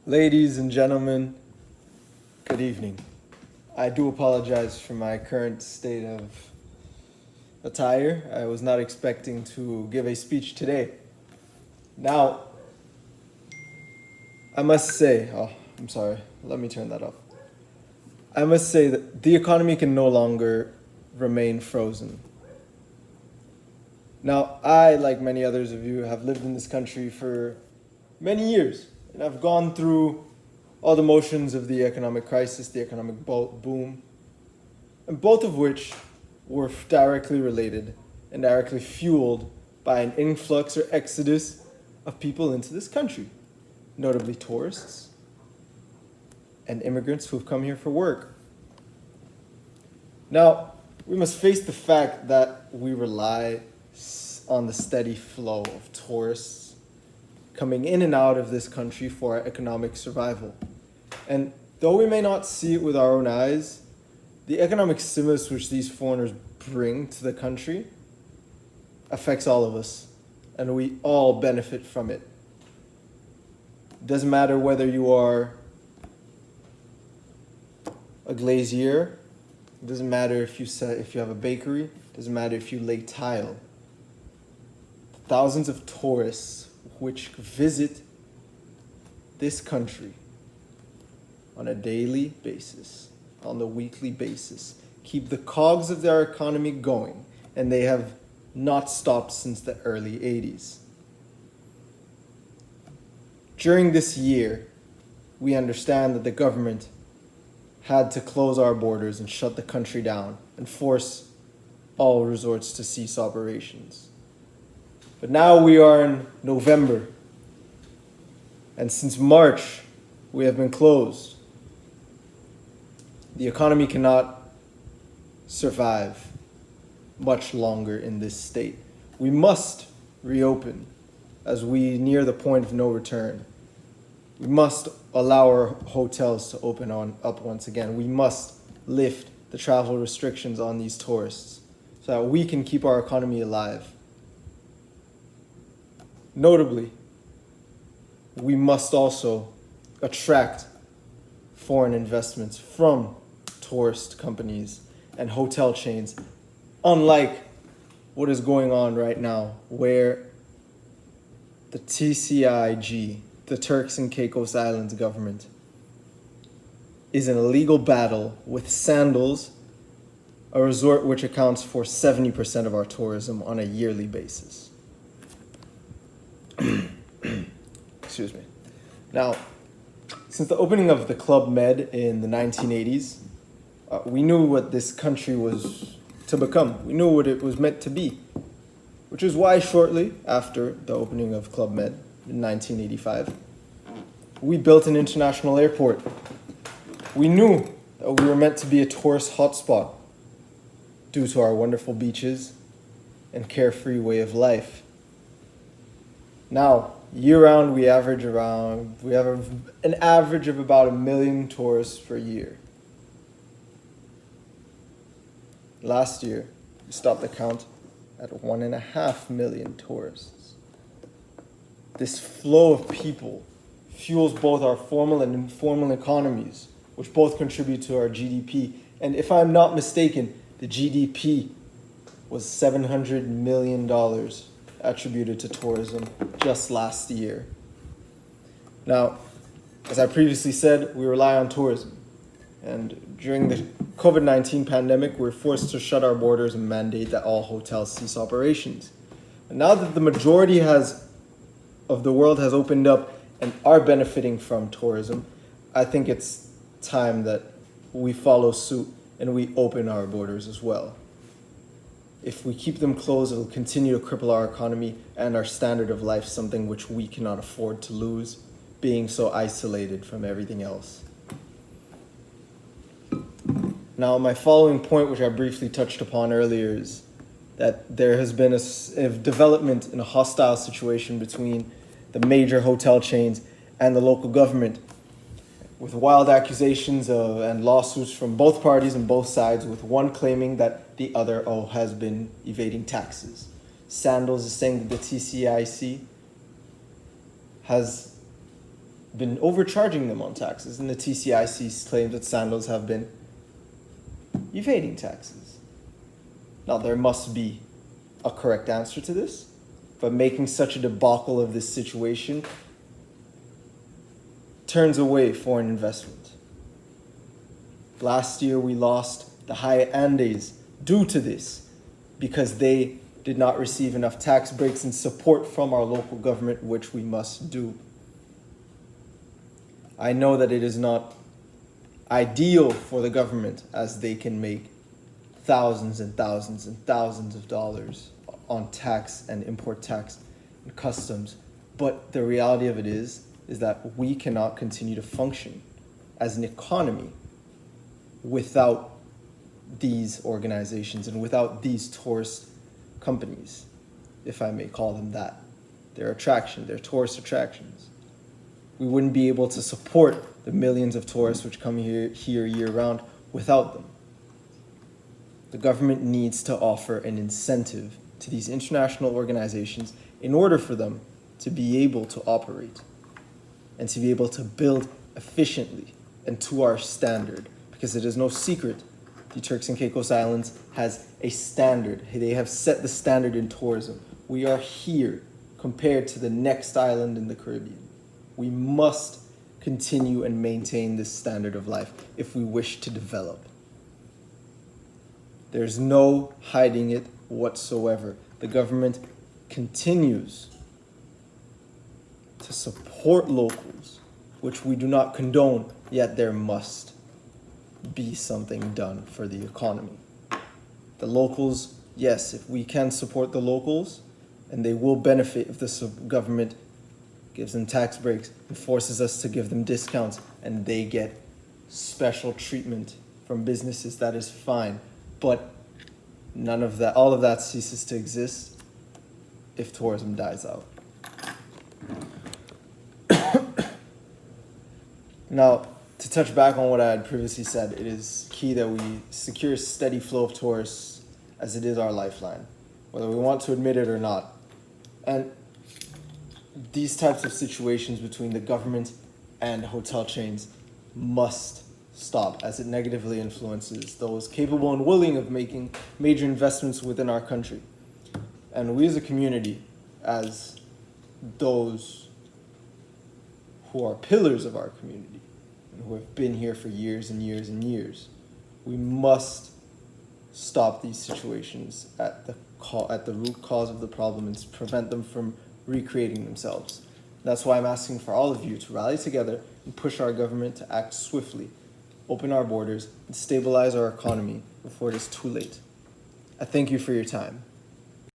Ladies and gentlemen, good evening. I do apologize for my current state of attire. I was not expecting to give a speech today. Now, I must say, I'm sorry, let me turn that off. I must say that the economy can no longer remain frozen. Now, I, like many others of you, have lived in this country for many years, and I've gone through all the motions of the economic crisis, the economic boom, and both of which were directly related and directly fueled by an influx or exodus of people into this country, notably tourists and immigrants who have come here for work. Now, we must face the fact that we rely on the steady flow of tourists coming in and out of this country for our economic survival. And though we may not see it with our own eyes, the economic stimulus which these foreigners bring to the country affects all of us, and we all benefit from it. It doesn't matter whether you are a glazier, it doesn't matter if you have a bakery, it doesn't matter if you lay tile. Thousands of tourists which visit this country on a daily basis, on the weekly basis, keep the cogs of their economy going, and they have not stopped since the early 80s. During this year, we understand that the government had to close our borders and shut the country down and force all resorts to cease operations. But now we are in November, and since March, we have been closed. The economy cannot survive much longer in this state. We must reopen as we near the point of no return. We must allow our hotels to open up once again. We must lift the travel restrictions on these tourists so that we can keep our economy alive. Notably, we must also attract foreign investments from tourist companies and hotel chains, unlike what is going on right now, where the TCIG, the Turks and Caicos Islands government, is in a legal battle with Sandals, a resort which accounts for 70% of our tourism on a yearly basis. Excuse me. Now, since the opening of the Club Med in the 1980s, we knew what this country was to become. We knew what it was meant to be, which is why shortly after the opening of Club Med in 1985, we built an international airport. We knew that we were meant to be a tourist hotspot due to our wonderful beaches and carefree way of life. Now, year-round, we have an average of about 1 million tourists per year. Last year, we stopped the count at 1.5 million tourists. This flow of people fuels both our formal and informal economies, which both contribute to our GDP. And if I'm not mistaken, the GDP was $700 million attributed to tourism just last year. Now, as I previously said, we rely on tourism. And during the COVID-19 pandemic, we were forced to shut our borders and mandate that all hotels cease operations. And now that the majority of the world has opened up and are benefiting from tourism, I think it's time that we follow suit and we open our borders as well. If we keep them closed, it'll continue to cripple our economy and our standard of life, something which we cannot afford to lose, being so isolated from everything else. Now, my following point, which I briefly touched upon earlier, is that there has been a development in a hostile situation between the major hotel chains and the local government, with wild accusations and lawsuits from both parties and both sides, with one claiming that the other has been evading taxes. Sandals is saying that the TCIC has been overcharging them on taxes, and the TCIC claims that Sandals have been evading taxes. Now, there must be a correct answer to this, but making such a debacle of this situation turns away foreign investment. Last year, we lost the High Andes due to this because they did not receive enough tax breaks and support from our local government, which we must do. I know that it is not ideal for the government, as they can make thousands and thousands and thousands of dollars on tax and import tax and customs. But the reality of it is that we cannot continue to function as an economy without these organizations and without these tourist companies, if I may call them that. They're tourist attractions. We wouldn't be able to support the millions of tourists which come here year-round without them. The government needs to offer an incentive to these international organizations in order for them to be able to operate and to be able to build efficiently and to our standard, because it is no secret the Turks and Caicos Islands has a standard. They have set the standard in tourism. We are here compared to the next island in the Caribbean. We must continue and maintain this standard of life if we wish to develop. There's no hiding it whatsoever. The government continues to support locals, which we do not condone, yet there must be something done for the economy. The locals, yes, if we can support the locals, and they will benefit if the government gives them tax breaks and forces us to give them discounts and they get special treatment from businesses, that is fine. But all of that ceases to exist if tourism dies out. Now, to touch back on what I had previously said, it is key that we secure a steady flow of tourists, as it is our lifeline, whether we want to admit it or not. And these types of situations between the government and hotel chains must stop, as it negatively influences those capable and willing of making major investments within our country. And we as a community, as those who are pillars of our community and who have been here for years and years and years, we must stop these situations at the root cause of the problem and prevent them from recreating themselves. That's why I'm asking for all of you to rally together and push our government to act swiftly, open our borders, and stabilize our economy before it is too late. I thank you for your time.